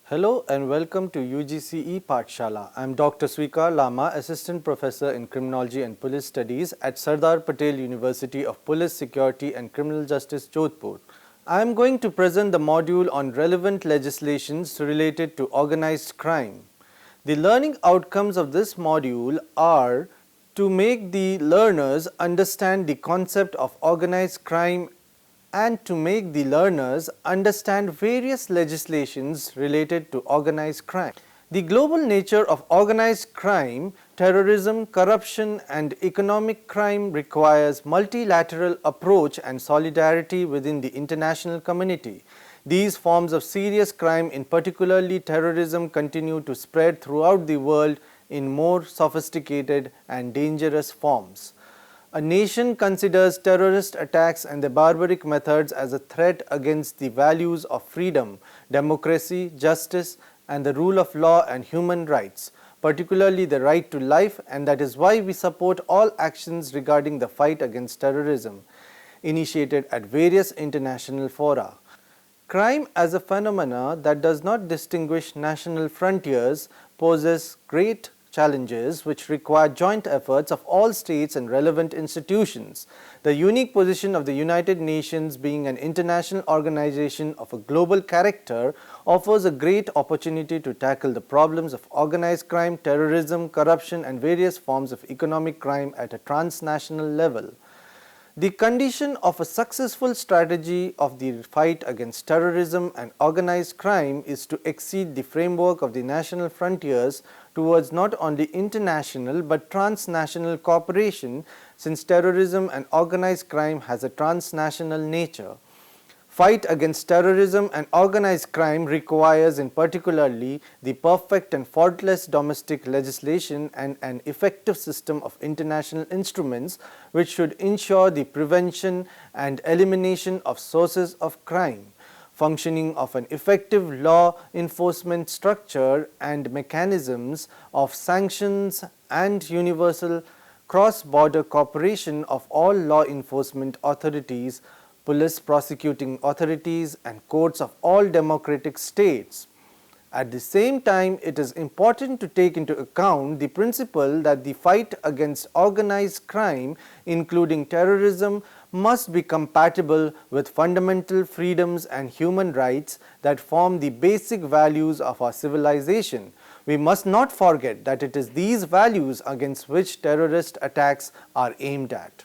Hello and welcome to UGCE Pathshala. I am Dr. Swikar Lama, Assistant Professor in Criminology and Police Studies at Sardar Patel University of Police Security and Criminal Justice, Jodhpur. I am going to present the module on relevant legislations related to organized crime. The learning outcomes of this module are to make the learners understand the concept of organized crime and to make the learners understand various legislations related to organized crime. The global nature of organized crime, terrorism, corruption and economic crime requires multilateral approach and solidarity within the international community. These forms of serious crime, in particularly terrorism, continue to spread throughout the world in more sophisticated and dangerous forms. A nation considers terrorist attacks and their barbaric methods as a threat against the values of freedom, democracy, justice, and the rule of law and human rights, particularly the right to life, and that is why we support all actions regarding the fight against terrorism, initiated at various international fora. Crime as a phenomena that does not distinguish national frontiers poses great challenges which require joint efforts of all states and relevant institutions. The unique position of the United Nations, being an international organization of a global character, offers a great opportunity to tackle the problems of organized crime, terrorism, corruption and various forms of economic crime at a transnational level. The condition of a successful strategy of the fight against terrorism and organized crime is to exceed the framework of the national frontiers towards not only international but transnational cooperation, since terrorism and organized crime has a transnational nature. Fight against terrorism and organized crime requires in particularly the perfect and faultless domestic legislation and an effective system of international instruments which should ensure the prevention and elimination of sources of crime, functioning of an effective law enforcement structure and mechanisms of sanctions and universal cross-border cooperation of all law enforcement authorities, police prosecuting authorities and courts of all democratic states. At the same time, it is important to take into account the principle that the fight against organized crime, including terrorism, must be compatible with fundamental freedoms and human rights that form the basic values of our civilization. We must not forget that it is these values against which terrorist attacks are aimed at.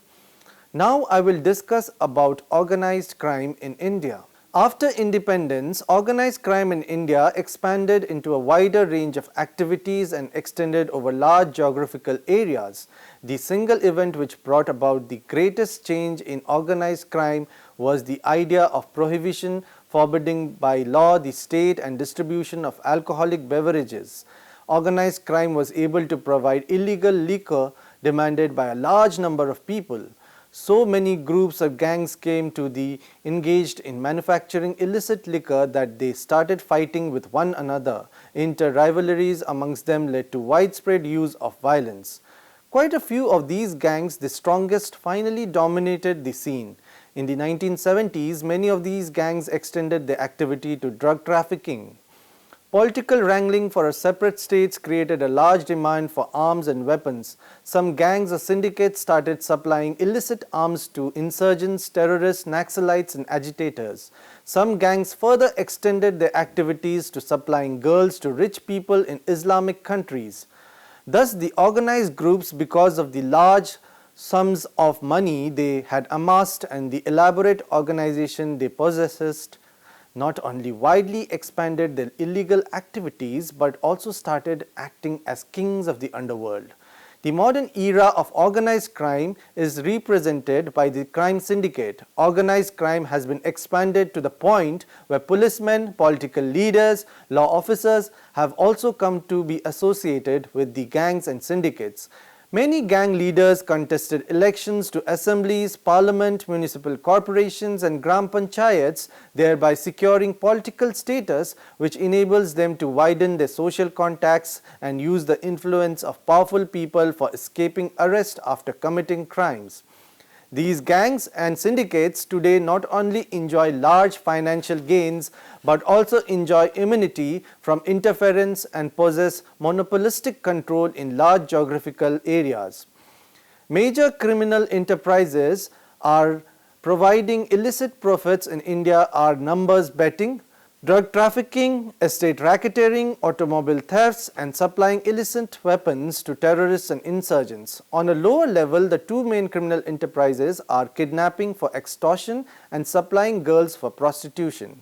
Now I will discuss about organized crime in India. After independence, organized crime in India expanded into a wider range of activities and extended over large geographical areas. The single event which brought about the greatest change in organized crime was the idea of prohibition, forbidding by law the state and distribution of alcoholic beverages. Organized crime was able to provide illegal liquor demanded by a large number of people. So many groups or gangs came to be engaged in manufacturing illicit liquor that they started fighting with one another. Inter-rivalries amongst them led to widespread use of violence. Quite a few of these gangs, the strongest, finally dominated the scene. In the 1970s, many of these gangs extended their activity to drug trafficking. Political wrangling for a separate states created a large demand for arms and weapons. Some gangs or syndicates started supplying illicit arms to insurgents, terrorists, Naxalites and agitators. Some gangs further extended their activities to supplying girls to rich people in Islamic countries. Thus, the organized groups, because of the large sums of money they had amassed and the elaborate organization they possessed, not only widely expanded their illegal activities but also started acting as kings of the underworld. The modern era of organized crime is represented by the crime syndicate. Organized crime has been expanded to the point where policemen, political leaders, law officers have also come to be associated with the gangs and syndicates. Many gang leaders contested elections to assemblies, parliament, municipal corporations and gram panchayats, thereby securing political status which enables them to widen their social contacts and use the influence of powerful people for escaping arrest after committing crimes. These gangs and syndicates today not only enjoy large financial gains but also enjoy immunity from interference and possess monopolistic control in large geographical areas. Major criminal enterprises are providing illicit profits in India are numbers betting, drug trafficking, estate racketeering, automobile thefts, and supplying illicit weapons to terrorists and insurgents. On a lower level, the two main criminal enterprises are kidnapping for extortion and supplying girls for prostitution.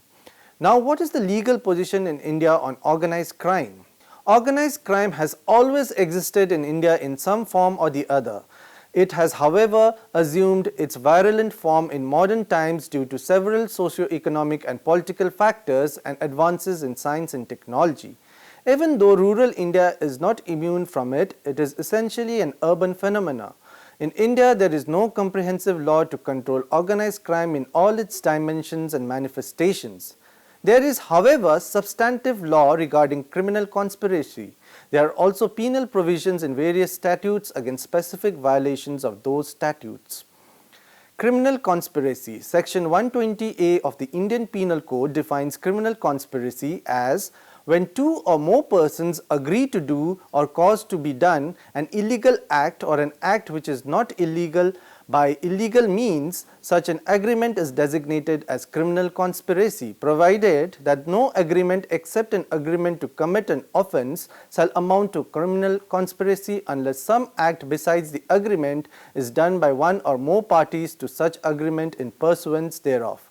Now, what is the legal position in India on organized crime? Organized crime has always existed in India in some form or the other. It has, however, assumed its virulent form in modern times due to several socio-economic and political factors and advances in science and technology. Even though rural India is not immune from it, it is essentially an urban phenomenon. In India, there is no comprehensive law to control organized crime in all its dimensions and manifestations. There is, however, substantive law regarding criminal conspiracy. There are also penal provisions in various statutes against specific violations of those statutes. Criminal conspiracy. Section 120A of the Indian Penal Code defines criminal conspiracy as when two or more persons agree to do or cause to be done an illegal act or an act which is not illegal by illegal means. Such an agreement is designated as criminal conspiracy, provided that no agreement except an agreement to commit an offence shall amount to criminal conspiracy unless some act besides the agreement is done by one or more parties to such agreement in pursuance thereof.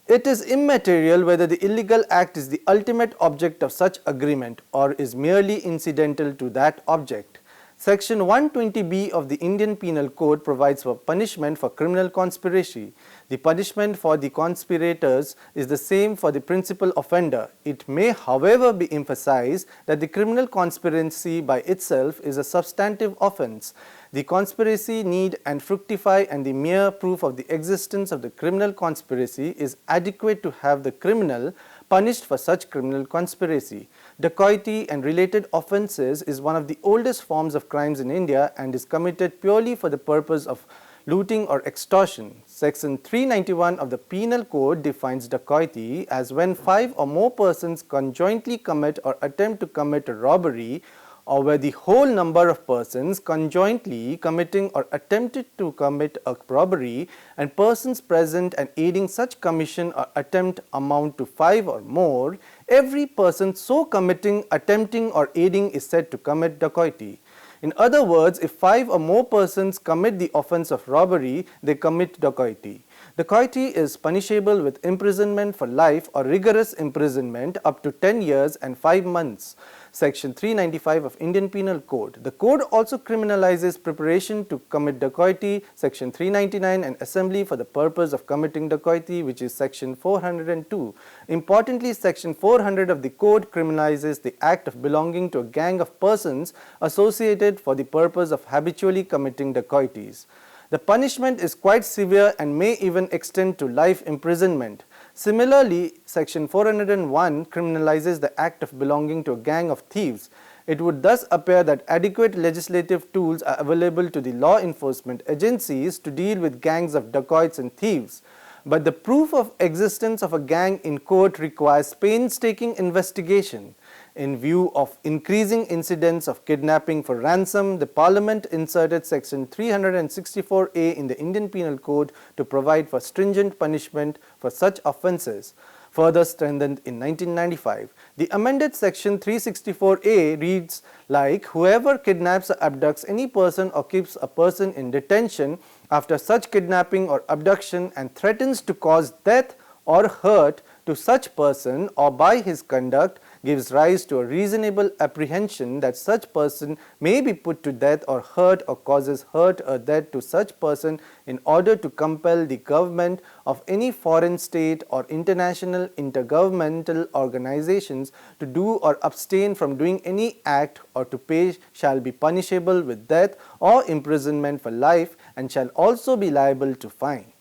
It is immaterial whether the illegal act is the ultimate object of such agreement or is merely incidental to that object. Section 120B of the Indian Penal Code provides for punishment for criminal conspiracy. The punishment for the conspirators is the same for the principal offender. It may, however, be emphasized that the criminal conspiracy by itself is a substantive offence. The conspiracy need and fructify, and the mere proof of the existence of the criminal conspiracy is adequate to have the criminal punished for such criminal conspiracy. Dacoity and related offences is one of the oldest forms of crimes in India and is committed purely for the purpose of looting or extortion. Section 391 of the Penal Code defines dacoity as when 5 or more persons conjointly commit or attempt to commit a robbery, or where the whole number of persons conjointly committing or attempted to commit a robbery and persons present and aiding such commission or attempt amount to 5 or more, every person so committing, attempting or aiding is said to commit dacoity. In other words, if 5 or more persons commit the offence of robbery, they commit dacoity. Dacoity is punishable with imprisonment for life or rigorous imprisonment up to 10 years and 5 months. Section 395 of Indian Penal Code. The code also criminalizes preparation to commit dacoity, Section 399, and assembly for the purpose of committing dacoity, which is Section 402. Importantly, Section 400 of the code criminalizes the act of belonging to a gang of persons associated for the purpose of habitually committing dacoities. The punishment is quite severe and may even extend to life imprisonment. Similarly, Section 401 criminalizes the act of belonging to a gang of thieves. It would thus appear that adequate legislative tools are available to the law enforcement agencies to deal with gangs of dacoits and thieves. But the proof of existence of a gang in court requires painstaking investigation. In view of increasing incidents of kidnapping for ransom, the Parliament inserted Section 364A in the Indian Penal Code to provide for stringent punishment for such offences, further strengthened in 1995. The amended Section 364A reads like, whoever kidnaps or abducts any person or keeps a person in detention after such kidnapping or abduction and threatens to cause death or hurt to such person or by his conduct gives rise to a reasonable apprehension that such person may be put to death or hurt or causes hurt or death to such person in order to compel the government of any foreign state or international intergovernmental organizations to do or abstain from doing any act or to pay shall be punishable with death or imprisonment for life and shall also be liable to fine.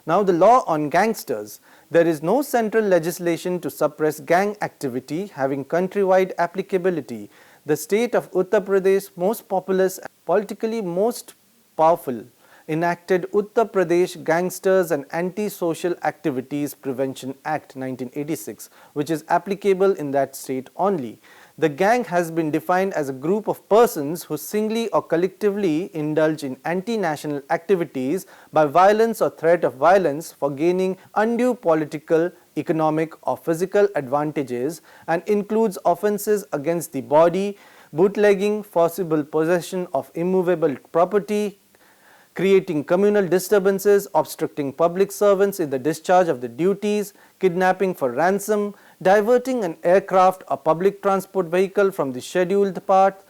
Now, the law on gangsters. There is no central legislation to suppress gang activity having countrywide applicability. The state of Uttar Pradesh, most populous and politically most powerful, enacted Uttar Pradesh Gangsters and Anti-Social Activities Prevention Act 1986, which is applicable in that state only. The gang has been defined as a group of persons who singly or collectively indulge in anti-national activities by violence or threat of violence for gaining undue political, economic or physical advantages, and includes offences against the body, bootlegging, forcible possession of immovable property, creating communal disturbances, obstructing public servants in the discharge of the duties, kidnapping for ransom, diverting an aircraft or public transport vehicle from the scheduled path.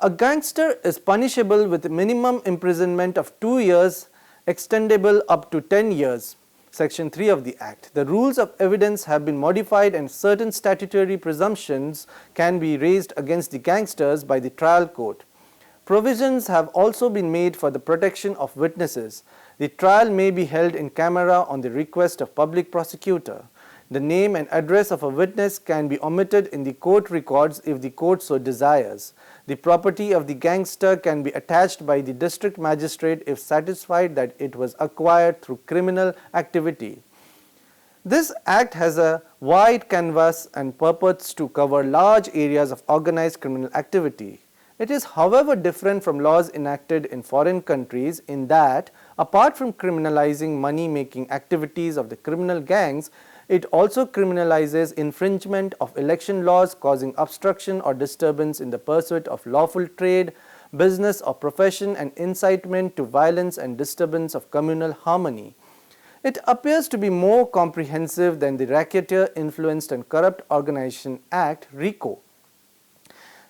A gangster is punishable with a minimum imprisonment of 2 years, extendable up to 10 years. Section 3 of the Act. The rules of evidence have been modified and certain statutory presumptions can be raised against the gangsters by the trial court. Provisions have also been made for the protection of witnesses. The trial may be held in camera on the request of public prosecutor. The name and address of a witness can be omitted in the court records if the court so desires. The property of the gangster can be attached by the district magistrate if satisfied that it was acquired through criminal activity. This act has a wide canvas and purports to cover large areas of organized criminal activity. It is, however, different from laws enacted in foreign countries in that, apart from criminalizing money-making activities of the criminal gangs, it also criminalizes infringement of election laws causing obstruction or disturbance in the pursuit of lawful trade, business or profession, and incitement to violence and disturbance of communal harmony. It appears to be more comprehensive than the Racketeer Influenced and Corrupt Organization Act (RICO).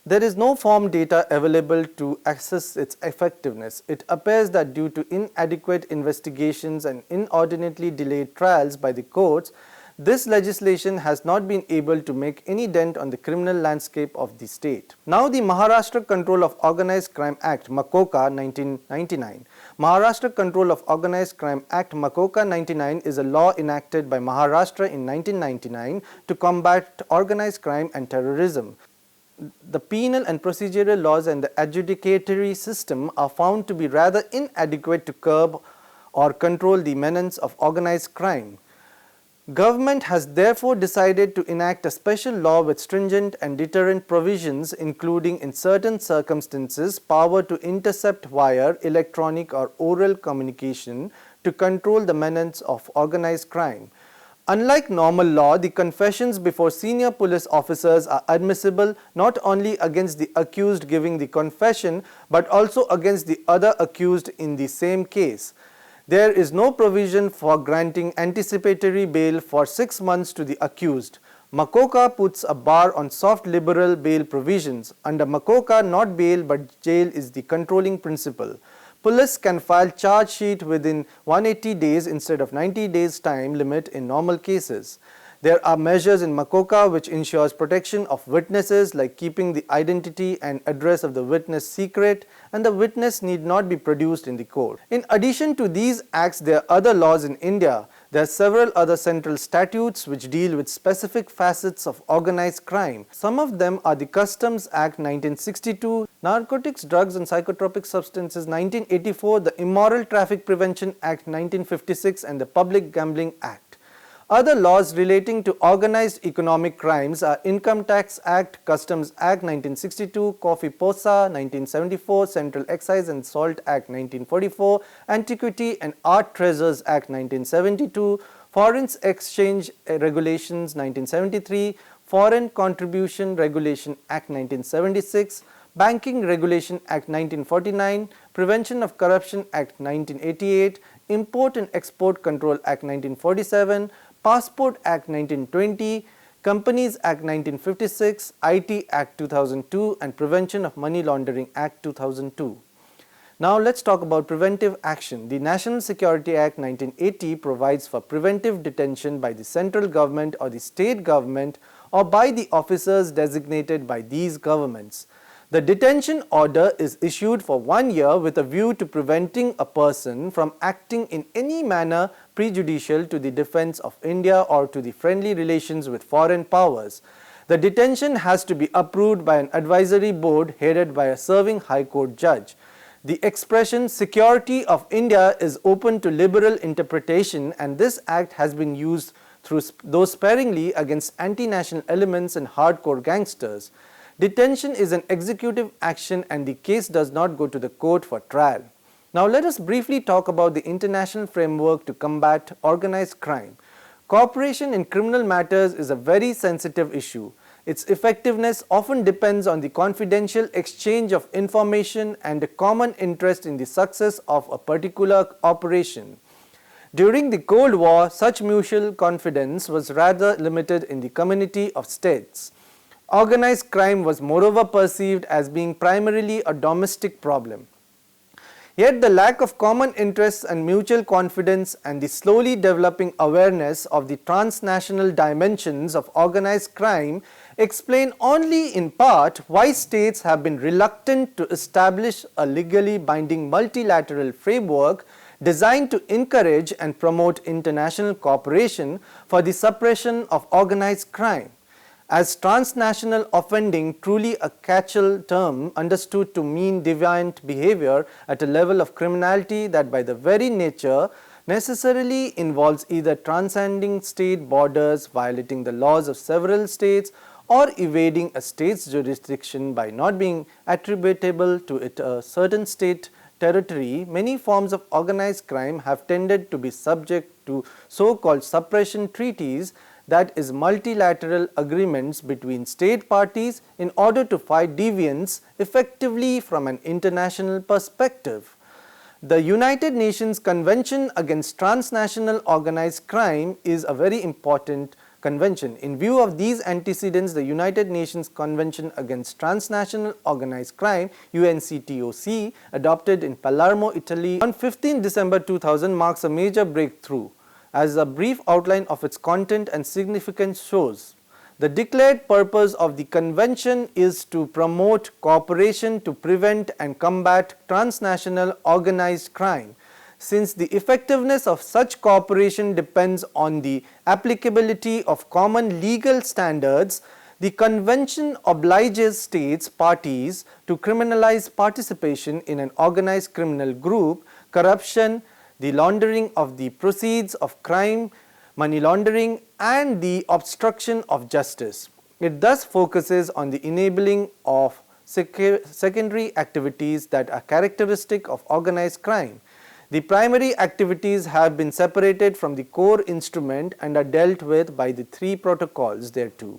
There is no form data available to assess its effectiveness. It appears that due to inadequate investigations and inordinately delayed trials by the courts, this legislation has not been able to make any dent on the criminal landscape of the state. Now the Maharashtra Control of Organised Crime Act (MACOCA) 1999. Maharashtra Control of Organised Crime Act (MACOCA) 99 is a law enacted by Maharashtra in 1999 to combat organized crime and terrorism. The penal and procedural laws and the adjudicatory system are found to be rather inadequate to curb or control the menace of organized crime. Government has therefore decided to enact a special law with stringent and deterrent provisions, including in certain circumstances power to intercept via electronic or oral communication to control the menace of organized crime. Unlike normal law, the confessions before senior police officers are admissible not only against the accused giving the confession but also against the other accused in the same case. There is no provision for granting anticipatory bail for 6 months to the accused. MACOCA puts a bar on soft liberal bail provisions. Under MACOCA, not bail but jail is the controlling principle. Police can file charge sheet within 180 days instead of 90 days time limit in normal cases. There are measures in MACOCA which ensures protection of witnesses, like keeping the identity and address of the witness secret, and the witness need not be produced in the court. In addition to these acts, there are other laws in India. There are several other central statutes which deal with specific facets of organized crime. Some of them are the Customs Act 1962, Narcotics, Drugs and Psychotropic Substances 1984, the Immoral Traffic Prevention Act 1956 and the Public Gambling Act. Other laws relating to organized economic crimes are Income Tax Act, Customs Act 1962, Coffee Posa 1974, Central Excise and Salt Act 1944, Antiquity and Art Treasures Act 1972, Foreign Exchange Regulations 1973, Foreign Contribution Regulation Act 1976, Banking Regulation Act 1949, Prevention of Corruption Act 1988, Import and Export Control Act 1947, Passport Act 1920, Companies Act 1956, IT Act 2002 and Prevention of Money Laundering Act 2002. Now let's talk about preventive action. The National Security Act 1980 provides for preventive detention by the central government or the state government or by the officers designated by these governments. The detention order is issued for 1 year with a view to preventing a person from acting in any manner prejudicial to the defense of India or to the friendly relations with foreign powers. The detention has to be approved by an advisory board headed by a serving High Court judge. The expression security of India is open to liberal interpretation, and this act has been used though sparingly against anti-national elements and hardcore gangsters. Detention is an executive action and the case does not go to the court for trial. Now let us briefly talk about the international framework to combat organized crime. Cooperation in criminal matters is a very sensitive issue. Its effectiveness often depends on the confidential exchange of information and a common interest in the success of a particular operation. During the Cold War, such mutual confidence was rather limited in the community of states. Organized crime was moreover perceived as being primarily a domestic problem. Yet the lack of common interests and mutual confidence and the slowly developing awareness of the transnational dimensions of organized crime explain only in part why states have been reluctant to establish a legally binding multilateral framework designed to encourage and promote international cooperation for the suppression of organized crime. As transnational offending truly a catch-all term understood to mean deviant behavior at a level of criminality that by the very nature necessarily involves either transcending state borders, violating the laws of several states, or evading a state's jurisdiction by not being attributable to it a certain state territory. Many forms of organized crime have tended to be subject to so-called suppression treaties, that is multilateral agreements between state parties in order to fight deviance effectively from an international perspective. The United Nations Convention Against Transnational Organized Crime is a very important convention. In view of these antecedents, the United Nations Convention Against Transnational Organized Crime (UNCTOC) adopted in Palermo, Italy on 15 December 2000 marks a major breakthrough. As a brief outline of its content and significance shows, the declared purpose of the convention is to promote cooperation to prevent and combat transnational organized crime. Since the effectiveness of such cooperation depends on the applicability of common legal standards, the convention obliges states parties to criminalize participation in an organized criminal group, corruption, the laundering of the proceeds of crime, money laundering, and the obstruction of justice. It thus focuses on the enabling of secondary activities that are characteristic of organized crime. The primary activities have been separated from the core instrument and are dealt with by the three protocols thereto.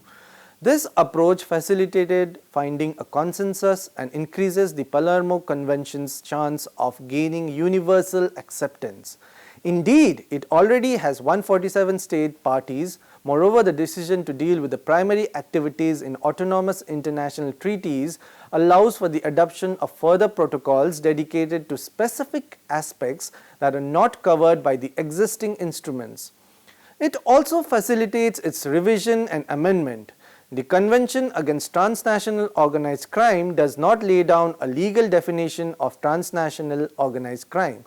This approach facilitated finding a consensus and increases the Palermo Convention's chance of gaining universal acceptance. Indeed, it already has 147 state parties. Moreover, the decision to deal with the primary activities in autonomous international treaties allows for the adoption of further protocols dedicated to specific aspects that are not covered by the existing instruments. It also facilitates its revision and amendment. The Convention Against Transnational Organized Crime does not lay down a legal definition of transnational organized crime.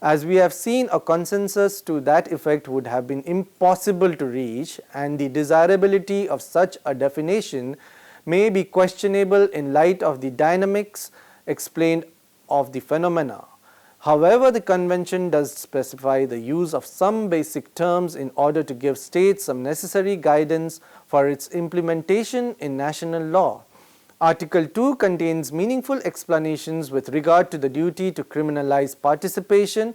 As we have seen, a consensus to that effect would have been impossible to reach, and the desirability of such a definition may be questionable in light of the dynamics explained of the phenomena. However, the convention does specify the use of some basic terms in order to give states some necessary guidance for its implementation in national law. Article 2 contains meaningful explanations with regard to the duty to criminalize participation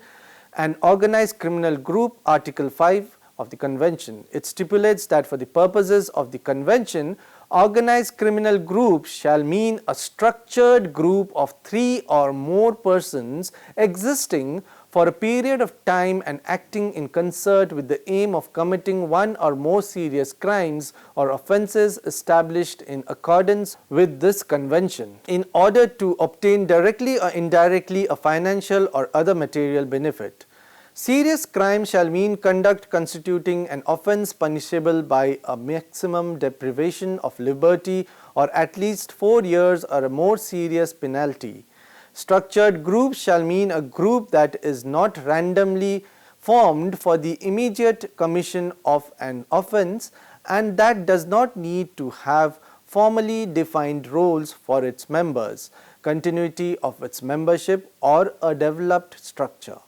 and organized criminal group. Article 5 of the convention. It stipulates that for the purposes of the convention, organized criminal group shall mean a structured group of 3 or more persons existing for a period of time and acting in concert with the aim of committing one or more serious crimes or offences established in accordance with this convention, in order to obtain directly or indirectly a financial or other material benefit. Serious crime shall mean conduct constituting an offence punishable by a maximum deprivation of liberty or at least 4 years or a more serious penalty. Structured group shall mean a group that is not randomly formed for the immediate commission of an offence and that does not need to have formally defined roles for its members. continuity of its membership, or a developed structure.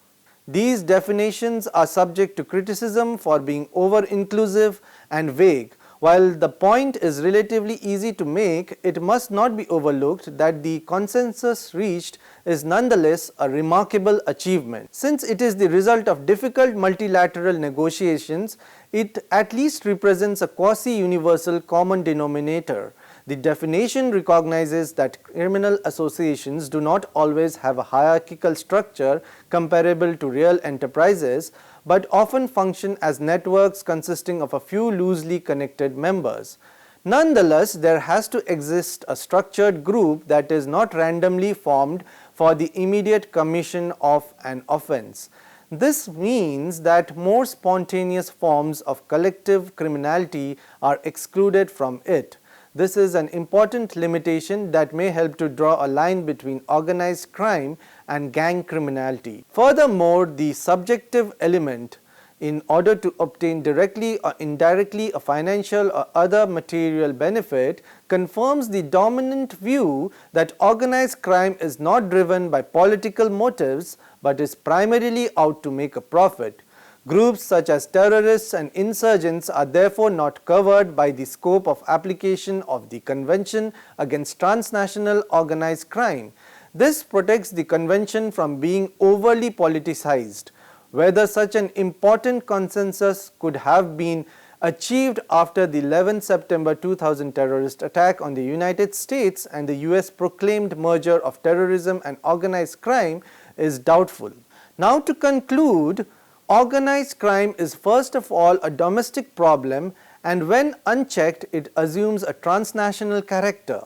These definitions are subject to criticism for being over-inclusive and vague. While the point is relatively easy to make, it must not be overlooked that the consensus reached is nonetheless a remarkable achievement. Since it is the result of difficult multilateral negotiations, it at least represents a quasi-universal common denominator. The definition recognizes that criminal associations do not always have a hierarchical structure comparable to real enterprises, but often function as networks consisting of a few loosely connected members. Nonetheless, there has to exist a structured group that is not randomly formed for the immediate commission of an offense. This means that more spontaneous forms of collective criminality are excluded from it. This is an important limitation that may help to draw a line between organized crime and gang criminality. Furthermore, the subjective element, in order to obtain directly or indirectly a financial or other material benefit, confirms the dominant view that organized crime is not driven by political motives but is primarily out to make a profit. Groups such as terrorists and insurgents are therefore not covered by the scope of application of the Convention Against Transnational Organized Crime. This protects the convention from being overly politicized. Whether such an important consensus could have been achieved after the 11 September 2000 terrorist attack on the United States and the US proclaimed merger of terrorism and organized crime is doubtful. Now, to conclude, organized crime is first of all a domestic problem, and when unchecked it assumes a transnational character.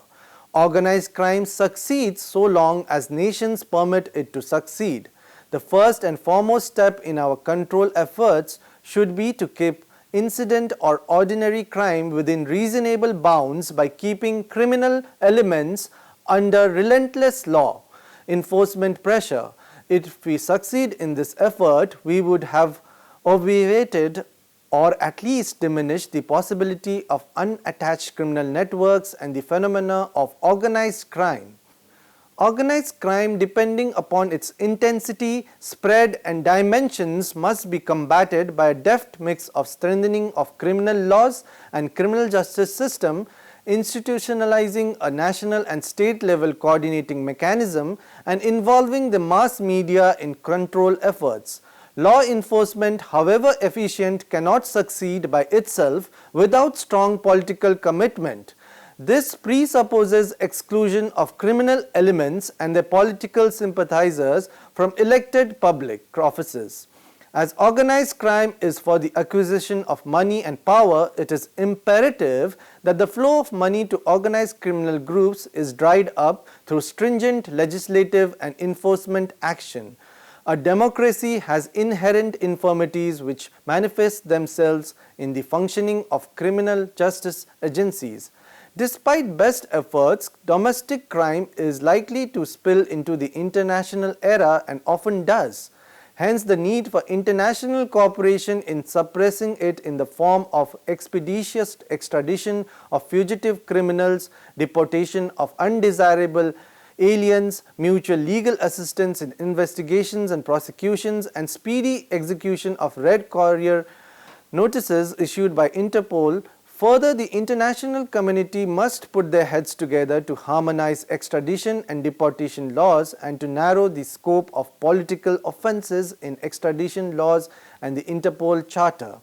Organized crime succeeds so long as nations permit it to succeed. The first and foremost step in our control efforts should be to keep incident or ordinary crime within reasonable bounds by keeping criminal elements under relentless law enforcement pressure. If we succeed in this effort, we would have obviated or at least diminished the possibility of unattached criminal networks and the phenomena of organized crime. Organized crime, depending upon its intensity, spread and dimensions, must be combated by a deft mix of strengthening of criminal laws and criminal justice system, institutionalizing a national and state level coordinating mechanism, and involving the mass media in control efforts. Law enforcement, however efficient, cannot succeed by itself without strong political commitment. This presupposes exclusion of criminal elements and their political sympathizers from elected public offices. As organized crime is for the acquisition of money and power, it is imperative that the flow of money to organized criminal groups is dried up through stringent legislative and enforcement action. A democracy has inherent infirmities which manifest themselves in the functioning of criminal justice agencies. Despite best efforts, domestic crime is likely to spill into the international era and often does. Hence, the need for international cooperation in suppressing it in the form of expeditious extradition of fugitive criminals, deportation of undesirable aliens, mutual legal assistance in investigations and prosecutions, and speedy execution of red courier notices issued by Interpol. Further, the international community must put their heads together to harmonize extradition and deportation laws and to narrow the scope of political offenses in extradition laws and the Interpol Charter.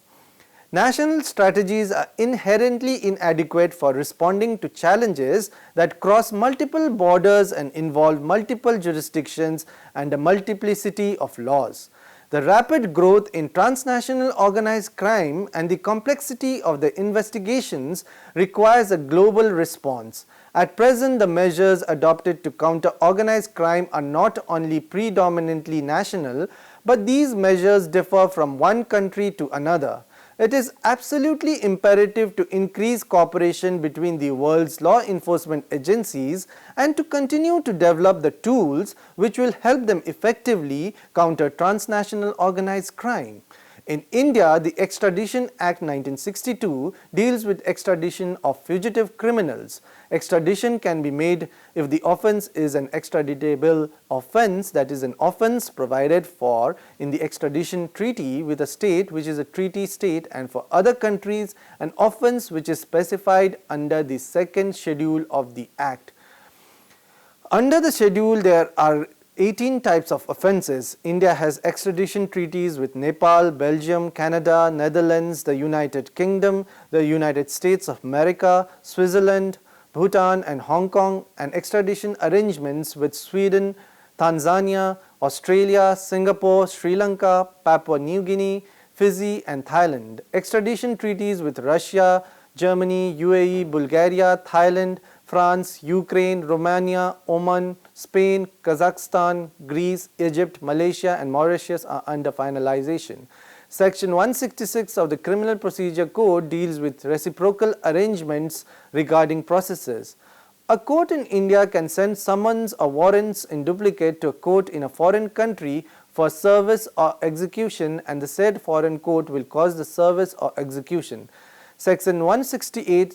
National strategies are inherently inadequate for responding to challenges that cross multiple borders and involve multiple jurisdictions and a multiplicity of laws. The rapid growth in transnational organized crime and the complexity of the investigations requires a global response. At present, the measures adopted to counter organized crime are not only predominantly national, but these measures differ from one country to another. It is absolutely imperative to increase cooperation between the world's law enforcement agencies and to continue to develop the tools which will help them effectively counter transnational organized crime. In India, the Extradition Act 1962 deals with extradition of fugitive criminals. Extradition can be made if the offence is an extraditable offence, that is, an offence provided for in the extradition treaty with a state which is a treaty state, and for other countries an offence which is specified under the second schedule of the Act. Under the schedule, there are 18 types of offences. India has extradition treaties with Nepal, Belgium, Canada, Netherlands, the United Kingdom, the United States of America, Switzerland, Bhutan and Hong Kong, and extradition arrangements with Sweden, Tanzania, Australia, Singapore, Sri Lanka, Papua New Guinea, Fiji and Thailand. Extradition treaties with Russia, Germany, UAE, Bulgaria, Thailand, France, Ukraine, Romania, Oman, Spain, Kazakhstan, Greece, Egypt, Malaysia and Mauritius are under finalization. Section 166 of the Criminal Procedure Code deals with reciprocal arrangements regarding processes. A court in India can send summons or warrants in duplicate to a court in a foreign country for service or execution, and the said foreign court will cause the service or execution. Section 166A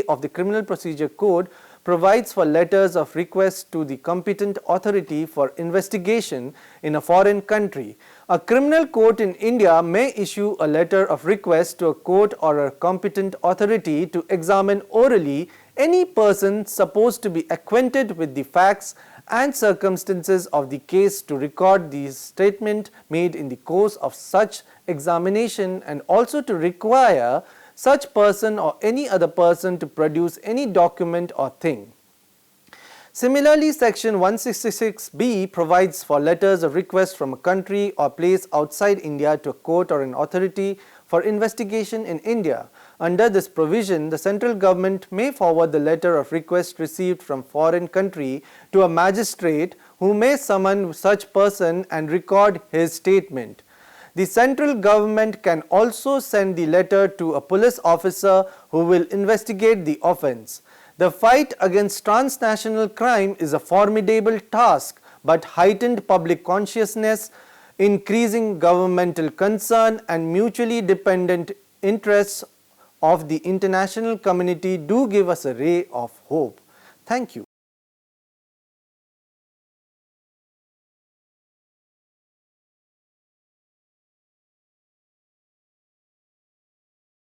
of the Criminal Procedure Code provides for letters of request to the competent authority for investigation in a foreign country. A criminal court in India may issue a letter of request to a court or a competent authority to examine orally any person supposed to be acquainted with the facts and circumstances of the case, to record the statement made in the course of such examination, and also to require such person or any other person to produce any document or thing. Similarly, Section 166B provides for letters of request from a country or place outside India to a court or an authority for investigation in India. Under this provision, the central government may forward the letter of request received from foreign country to a magistrate, who may summon such person and record his statement. The central government can also send the letter to a police officer who will investigate the offence. The fight against transnational crime is a formidable task, but heightened public consciousness, increasing governmental concern and mutually dependent interests of the international community do give us a ray of hope. Thank you.